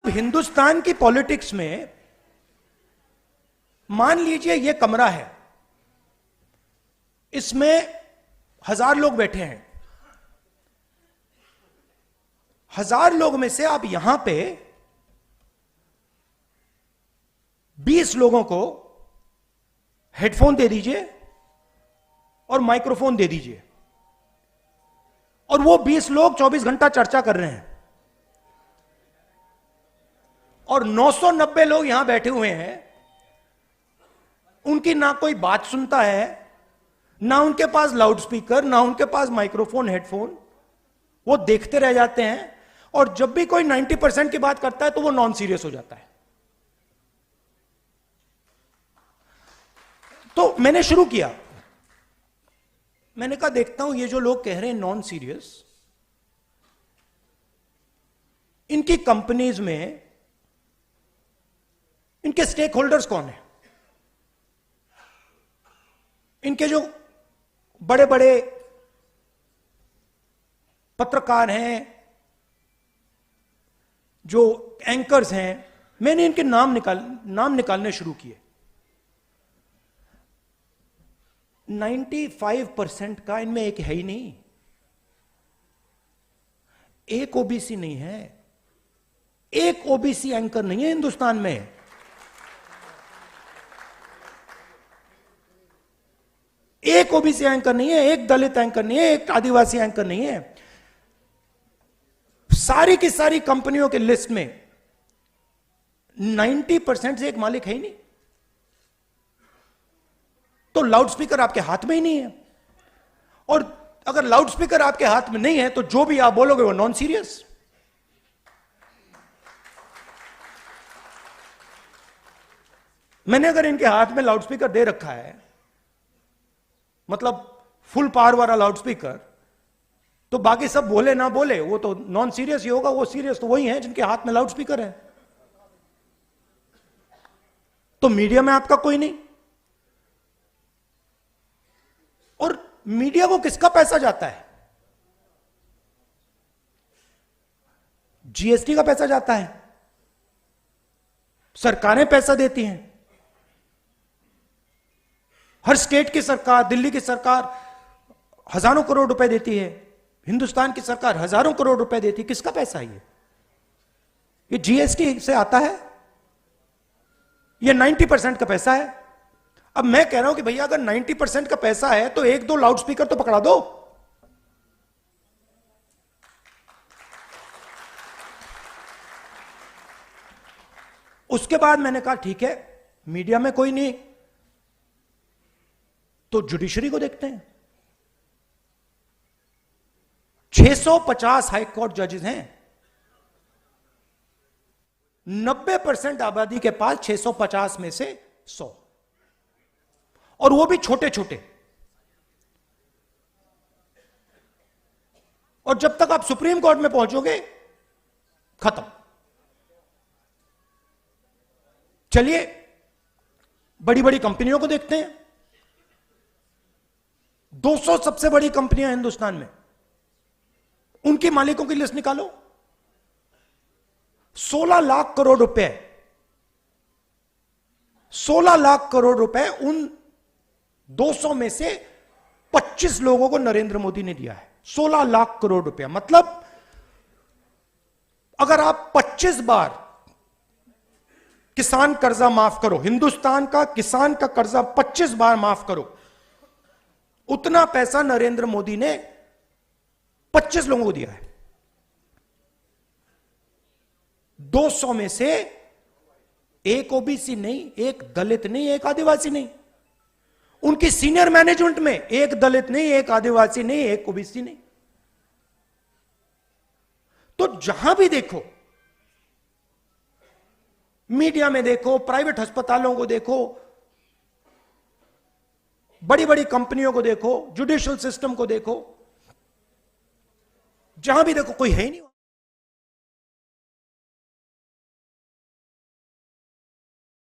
हिंदुस्तान की पॉलिटिक्स में मान लीजिए यह कमरा है, इसमें 1000 लोग बैठे हैं। 1000 लोग में से आप यहां पे 20 लोगों को हेडफोन दे दीजिए और माइक्रोफोन दे दीजिए, और वो 20 लोग 24 घंटा चर्चा कर रहे हैं, और 990 लोग यहां बैठे हुए हैं। उनकी ना कोई बात सुनता है, ना उनके पास लाउड स्पीकर, ना उनके पास माइक्रोफोन, हेडफोन। वो देखते रह जाते हैं, और जब भी कोई 90% की बात करता है तो वो नॉन सीरियस हो जाता है। तो मैंने शुरू किया, मैंने कहा देखता हूं ये जो लोग कह रहे हैं नॉन सीरियस, इनकी कंपनीज में इनके स्टेक होल्डर्स कौन है, इनके जो बड़े बड़े पत्रकार हैं, जो एंकर्स हैं। मैंने इनके नाम निकालने शुरू किए। 95% का इनमें एक है ही नहीं, एक ओबीसी नहीं है, एक ओबीसी एंकर नहीं है हिंदुस्तान में। एक ओबीसी एंकर नहीं है, एक दलित एंकर नहीं है, एक आदिवासी एंकर नहीं है। सारी की सारी कंपनियों के लिस्ट में 90% से एक मालिक है ही नहीं। तो लाउड स्पीकर आपके हाथ में ही नहीं है, और अगर लाउड स्पीकर आपके हाथ में नहीं है तो जो भी आप बोलोगे वो नॉन सीरियस। मैंने अगर इनके हाथ में लाउड स्पीकर दे रखा है, मतलब फुल पावर वाला लाउड स्पीकर, तो बाकी सब बोले ना बोले वो तो नॉन सीरियस ही होगा। वो सीरियस तो वही है जिनके हाथ में लाउड स्पीकर है। तो मीडिया में आपका कोई नहीं, और मीडिया को किसका पैसा जाता है? जीएसटी का पैसा जाता है, सरकारें पैसा देती हैं। हर स्टेट की सरकार, दिल्ली की सरकार हजारों करोड़ रुपए देती है, हिंदुस्तान की सरकार हजारों करोड़ रुपए देती है। किसका पैसा है ये जीएसटी से आता है, ये 90% का पैसा है। अब मैं कह रहा हूं कि भैया अगर 90% का पैसा है तो एक दो लाउड स्पीकर तो पकड़ा दो। उसके बाद मैंने कहा ठीक है, मीडिया में कोई नहीं तो जुडिशरी को देखते हैं। 650 हाई कोर्ट जजेस हैं, 90% आबादी के पास 650 में से 100, और वो भी छोटे छोटे। और जब तक आप सुप्रीम कोर्ट में पहुंचोगे खत्म। चलिए बड़ी बड़ी कंपनियों को देखते हैं। 200 सबसे बड़ी कंपनियां हिंदुस्तान में, उनके मालिकों की लिस्ट निकालो। 16 लाख करोड़ रुपए, 16 लाख करोड़ रुपए उन 200 में से 25 लोगों को नरेंद्र मोदी ने दिया है। 16 लाख करोड़ रुपया, मतलब अगर आप 25 बार किसान कर्जा माफ करो, हिंदुस्तान का किसान का कर्जा 25 बार माफ करो, उतना पैसा नरेंद्र मोदी ने 25 लोगों को दिया है। 200 में से एक ओबीसी नहीं, एक दलित नहीं, एक आदिवासी नहीं। उनकी सीनियर मैनेजमेंट में एक दलित नहीं, एक आदिवासी नहीं, एक ओबीसी नहीं। तो जहां भी देखो, मीडिया में देखो, प्राइवेट अस्पतालों को देखो, बड़ी बड़ी कंपनियों को देखो, जुडिशियल सिस्टम को देखो, जहां भी देखो कोई है ही नहीं।